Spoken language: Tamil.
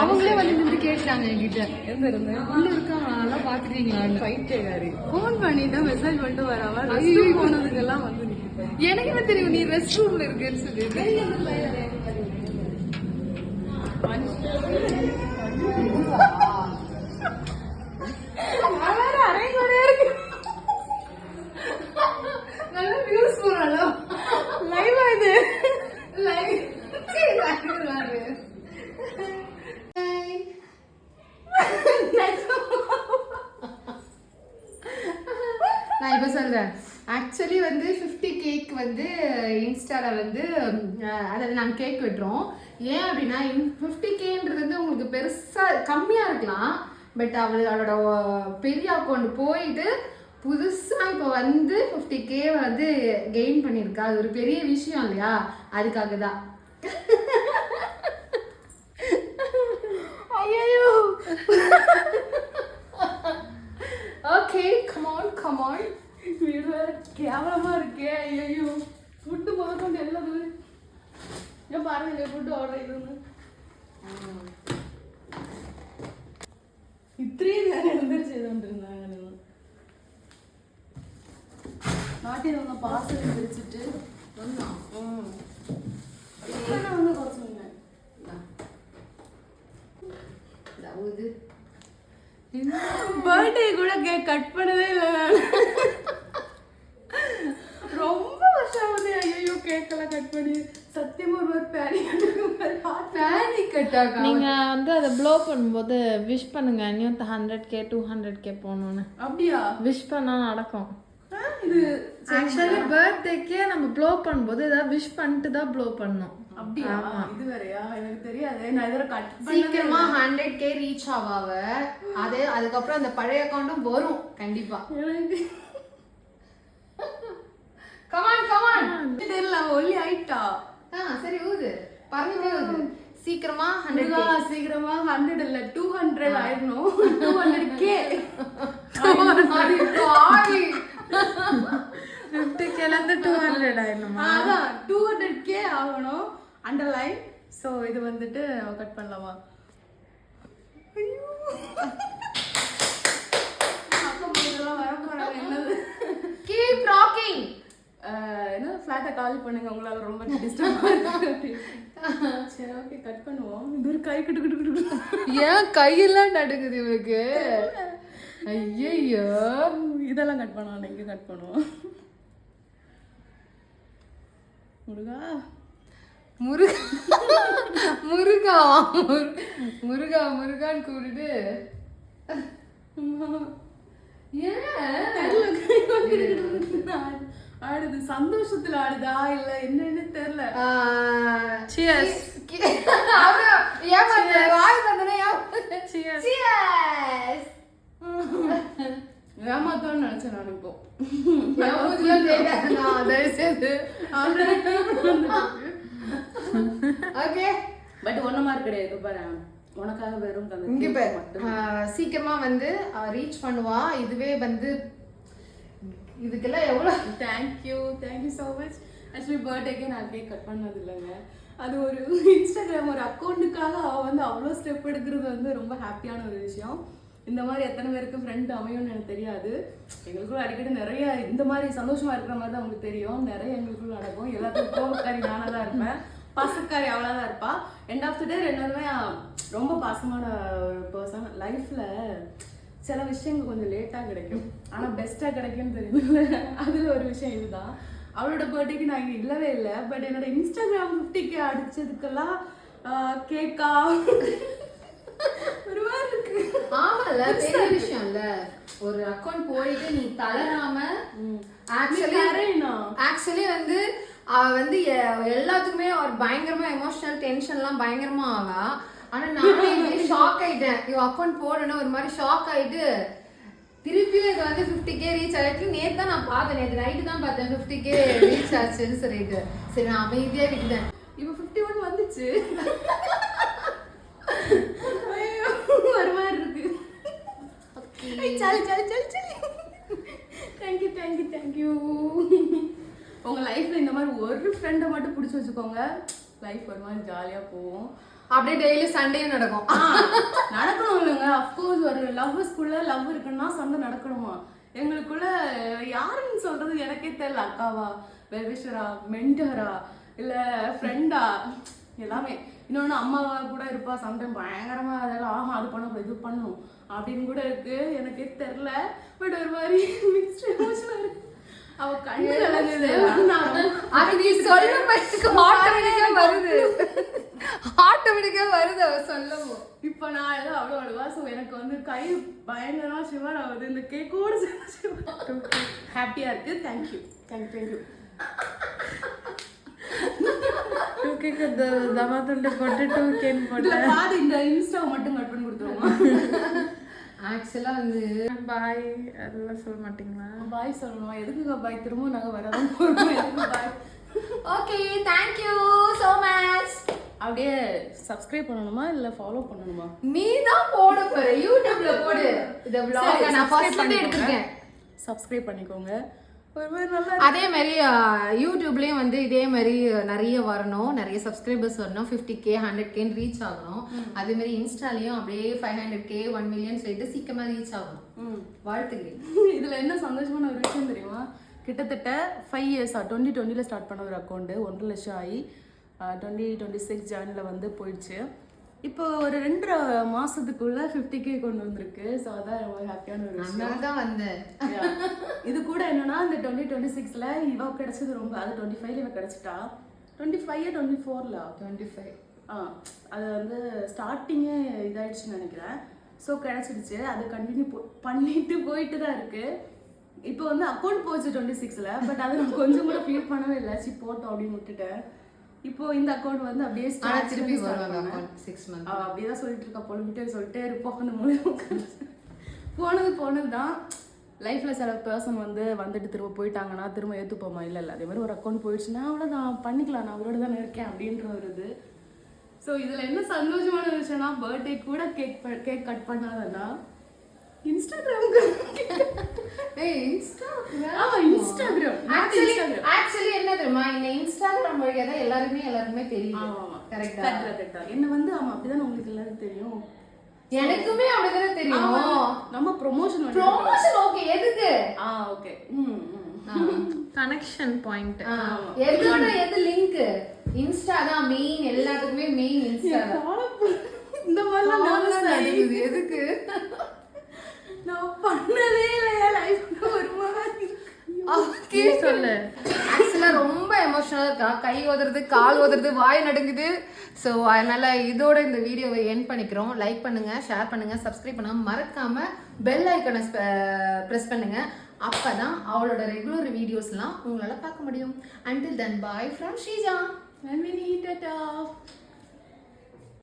அவங்களே வந்து நின்று கேட்டாங்க என்கிட்ட எங்க இருந்து உள்ள இருக்காங்க நல்லா பாத்துட்டீங்களான்னு பைத்தியக்காரி போன் பண்ணிட்டு மெசேஜ் பண்ணிட்டு வராம ரெஸ்ட் போனதுக்கெல்லாம் வந்து எனக்கு என்ன தெரியும் நீ ரெஸ்ட் ரூம்ல இருக்குன்னு சொல்லிட்டு நல்ல வியூஸ் போறாளோ லைவா இது லைவ் நான் இப்ப சொல்றேன் ஆக்சுவலி வந்து 50 கேக் வந்து இன்ஸ்டால வந்து அதாவது நாங்கள் கேக் வெட்டுறோம். ஏன் அப்படின்னா 50Kன்றது வந்து உங்களுக்கு பெருசா கம்மியா இருக்கலாம். பட் அவளோட பெரிய அக்கௌண்ட் போயிட்டு புதுசா இப்போ வந்து 50K வந்து கெயின் பண்ணியிருக்கா. அது ஒரு பெரிய விஷயம் இல்லையா? அதுக்காக தான். ஐயோ ஓகே கமான் வீடு வேற கேவலமா இருக்கே. ஐயோ ஃபுட்டு முதற்கொண்டு எல்லாமே ஏன் பாருங்க ஃபுட்டு ஆர்டர் இது இത്രയും നേരം എന്തൊരു ചെയ്തോണ്ടിരുന്നാണ് നാട്ടിൽ വന്ന പാർസൽ വിളിച്ചിട്ട് വന്നോ വന്ന് കുറച്ച് മുന്നേ பர்த்டே கூட கேக் கட் பண்ணவே இல்லை நான். ரொம்ப வருஷம் ஆகுது. ஐயோ கேக் எல்லாம் கட் பண்ணி சத்தியமா ஒரு பேனிக் அட்டாக். நீங்க வந்து அதை ப்ளோ பண்ணும்போது விஷ் பண்ணுங்க இன்னும் 100K 200K போகணும்னு. அப்படியா? விஷ் பண்ணா நடக்கும். இது ஆக்சுவலி பர்த்டேக்கே நம்ம ப்ளோ பண்ணும்போது ஏதாவது விஷ் பண்ணிட்டு தான் ப்ளோ பண்ணணும். அப்படியா? இது வேறயா? எனக்கு தெரியாது. நான் இதர கட் சீக்கிரமா 100K ரீச் ஆவாவ. அதே அதுக்கப்புறம் அந்த பழைய அக்கவுண்டும் வரும் கண்டிப்பா. கமான் தெரியல ஒல்லி ஆயிட்டா. சரி ஊது பறந்து ஊது சீக்கிரமா 100K. சீக்கிரமா 100 இல்ல 200 ஆயிரணும். 200K 50Kல இருந்து 200 ஆயிரணுமா? அதான் 200K ஆகணும். அண்டர்லைன். சோ இது வந்துட்டு கட் பண்ணலாமா? ஐயோ அப்பா இதெல்லாம் வர போறாங்க. என்னது கீப் ராக்கிங். என்ன ஃபிளாட்டை காலி பண்ணுங்க உங்களால ரொம்ப டிஸ்டர்பா இருக்கு. சரி ஓகே கட் பண்ணுவோம். இது ஒரு கை கிட்டு ஏன் கையெல்லாம் நடுங்குது இவளுக்கு? ஐயோ இதெல்லாம் கட் பண்ணுவோம். எங்க கட் பண்ணுவோம்? முருகான்னு கூப்பிட்டு ஆடுது. சந்தோஷத்துல ஆடுதா இல்ல என்னன்னு தெரியல. ஏமாத்தோன்னு நினைச்சேன் நான். இப்போ பட் ஒன்ன மாதிரி கிடையாது. பாரு உனக்காக வெறும் சீக்கிரமா வந்து ரீச் பண்ணுவா. இதுவே வந்து இதுக்கெல்லாம் எவ்வளவு தேங்க்யூ ஸோ மச். ஆக்சுவலி பர்த்டேக்கே நான் கேக் கட் பண்ணது இல்லைங்க. அது ஒரு இன்ஸ்டாகிராம் ஒரு அக்கௌண்ட்டுக்காக அவள் வந்து அவ்வளோ ஸ்டெப் எடுக்கிறது வந்து ரொம்ப ஹாப்பியான ஒரு விஷயம். இந்த மாதிரி எத்தனை பேருக்கு ஃப்ரெண்ட் அமையும்னு எனக்கு தெரியாது. எங்களுக்குள்ள அடிக்கடி நிறைய இந்த மாதிரி சந்தோஷமா இருக்கிற மாதிரி தான் உங்களுக்கு தெரியும். நிறைய எங்களுக்குள்ள நடக்கும். எல்லாத்துக்கும் கோபக்காரி நானாக தான் இருப்பேன். பாசக்காரி அவளாக தான் இருப்பா. எண்ட் ஆஃப் த டே ரெண்டுமே ரொம்ப பாசமான ஒரு பர்சன். லைஃப்ல சில விஷயங்கள் கொஞ்சம் லேட்டாக கிடைக்கும் ஆனால் பெஸ்ட்டாக கிடைக்கும்னு தெரியுதுல்ல. அதில் ஒரு விஷயம் இதுதான். அவளோட பர்த்டேக்கு நான் இங்கே இல்லவே இல்லை. பட் என்னோட இன்ஸ்டாகிராம் 50K அடிச்சதுக்கெல்லாம் கேக்கா ஒரு மாதிரி இருக்கு. ஆமால பெரிய விஷயம் இல்ல. ஒரு அக்கவுண்ட் போயிட்டு நீ தளராம ஆக்சுவலி வந்து அவ வந்து எல்லாத்துக்குமே ஒரு பயங்கரமா எமோஷனல் டென்ஷன்லாம் பயங்கரமா ஆவா. ஆனா நானே ஷாக் ஆயிட்டேன். இவ அக்கௌண்ட் போடணும் ஒரு மாதிரி ஷாக் ஆயிட்டு திருப்பியும் இது வந்து 50K ரீச் ஆயிட்டு நேற்று தான் நான் பார்த்தேன். நேற்று நைட்டு தான் பார்த்தேன் 50K ரீச் ஆச்சுன்னு சொல்லிட்டு. சரி நான் அமைதியா விட்டுட்டேன். இப்போ 51 வந்துச்சு. ஒரு மாதிரி இருக்கு. தேங்க்யூ. உங்க லைஃப்ல இந்த மாதிரி ஒரு ஃப்ரெண்டை மட்டும் பிடிச்சி வச்சுக்கோங்க. லைஃப் ஒரு மாதிரி ஜாலியா போகும். அப்படியே டெய்லி சண்டையும் நடக்கும். நடக்கணும் இல்லைங்க. அஃப்கோர்ஸ் ஒரு லவ்வர்ஸ்குள்ள லவ் இருக்குன்னா சண்டை நடக்கணுமா? எங்களுக்குள்ள யாருன்னு சொல்றது எனக்கே தெரியல. அக்காவா, வெல்விஷரா, மென்டரா, இல்ல ஃப்ரெண்டா, எல்லாமே. இன்னொன்னு அம்மாவா கூட இருப்பா. சம்டைம் பயங்கரமா அதெல்லாம் அது பண்ண இது பண்ணும் அப்படின்னு கூட இருக்கு. எனக்கே தெரியல. பட் ஒரு மாதிரி மிக்ஸ்ட் எமோஷனா இருக்கு. அவ கண்ணு கலங்குது. அது நீ சொல்லும் பட்சத்துக்கு ஆட்டோமேட்டிக்கா வருது அவ சொல்லவும். இப்ப நான் ஏதோ அவ்வளோ அழுவா. ஸோ எனக்கு வந்து கை பயங்கரமா சிவர் ஆகுது. இந்த கேக்கோட ஹாப்பியா இருக்கு. Thank you thank you. இந்த இன்ஸ்டா மட்டும் கட் பண்ணி கொடுத்துருவோமா? ஆக்சுவலா வந்து பாய் அதெல்லாம் சொல்ல மாட்டீங்களா? பாய் சொல்லணுமா? எதுக்குங்க பாய்? திரும்ப நாங்க வரதான் போறோம். எதுக்கு பாய்? Okay, thank you so much. அப்படியே சப்ஸ்கிரைப் பண்ணணுமா இல்ல ஃபாலோ பண்ணணுமா? நீ தான் போட போற. யூடியூப்ல போடு. இந்த vlog நான் ஃபர்ஸ்ட்ல எடுத்துட்டேன். சப்ஸ்கிரைப் பண்ணிக்கோங்க. ஒரு மாதிரி நல்லா அதே மாதிரி யூடியூப்லயும் வந்து இதே மாதிரி நிறைய வரணும், நிறைய சப்ஸ்கிரைபர்ஸ் வரணும், 50k 100k ரீச் ஆகணும். அதே மாதிரி இன்ஸ்டாலயும் அப்படியே 500k 1 மில்லியன் சொல்லிட்டு சீக்கிரமா ரீச் ஆகணும். வாழ்த்துக்கிறேன். இதுல என்ன சந்தோஷமான ஒரு விஷயம் தெரியுமா? கிட்டத்தட்ட 5 இயர்ஸா 2020ல ஸ்டார்ட் பண்ண ஒரு அக்கௌண்ட் 1.5 லட்சம் ஆகி 2026 ஜான்ல வந்து போயிடுச்சு. இப்போ ஒரு 2 மாசத்துக்குள்ள 50k கொண்டு வந்திருக்கு. ஸோ அதான் ரொம்ப ஹாப்பியான ஒரு விஷயம் தான் வந்தேன். இது கூட என்னன்னா இந்த 2026ல இவ கிடைச்சது ரொம்ப, அது 25ல இவ கிடைச்சிட்டா. 25 24ல 25 அது வந்து ஸ்டார்டிங்கே இதாயிடுச்சுன்னு நினைக்கிறேன். ஸோ கிடைச்சிடுச்சு. அது கண்டினியூ பண்ணிட்டு போயிட்டு தான் இருக்கு. இப்போ வந்து அக்கௌண்ட் போச்சு 26ல. பட் அதை நான் கொஞ்சம் கூட ஃபீல் பண்ணவே இல்லை. சி போட்டோம் அப்படின்னு விட்டுட்டேன். இப்போ இந்த அக்கௌண்ட் வந்து அப்படியே திருப்பி வருவாங்க அக்கௌண்ட் 6 months. அப்படியே தான் சொல்லிட்டு இருக்கா. பொழுதுகிட்டே சொல்லிட்டே இருப்போம். அந்த மூலம் போனது தான். லைஃப்ல சில பர்சன் வந்து வந்துட்டு திரும்ப போயிட்டாங்கன்னா திரும்ப ஏற்றுப்போமா? இல்லை அதே மாதிரி ஒரு அக்கௌண்ட் போயிடுச்சுன்னா அவ்வளோதான், பண்ணிக்கலாம், நான் அவரோட தானே இருக்கேன் அப்படின்ற ஒரு இது. ஸோ இதில் என்ன சந்தோஷமான விஷயம்னா, பர்த்டே கூட கேக் கட் பண்ணாதன்னா இன்ஸ்டாகிராமுக்கு ஆக்சுவலி என்ன தெரியுமா, இந்த இன்ஸ்டாகிராம் வழியா தான் எல்லாருமே தெரியும். கரெக்ட்டா? என்ன வந்து ஆமா அப்படிதான் உங்களுக்கு எல்லாரும் தெரியும். எனக்குமே அப்படிதானே தெரியும். நம்ம ப்ரமோஷன் ஓகே. எதுக்கு? ஓகே. Connection point. எதோட எது லிங்க்? இன்ஸ்டா தான் மெயின். எல்லாத்துக்குமே மெயின் இன்ஸ்டா தான். இந்த மாதிரி எதுக்கு? நான் பண்ணவே இல்லையா லைஃப்ல ஒரு மாதிரி. ஓகே சொல்லு. ஆக்சுவலா ரொம்ப எமோஷனலா இருக்கா. கை ஓதுறது, கால் ஓதுறது, வாய் நடுங்குது. ஸோ அதனால இதோட இந்த வீடியோவை எண்ட் பண்ணிக்கிறோம். லைக் பண்ணுங்க, ஷேர் பண்ணுங்க, சப்ஸ்கிரைப் பண்ணுங்க, மறக்காம பெல் ஐக்கனை ப்ரெஸ் பண்ணுங்க. அப்பதான் அவளோட ரெகுலர் வீடியோஸ்லாம் உங்களால பார்க்க முடியும். Until then, bye from Shrija. And we need it off.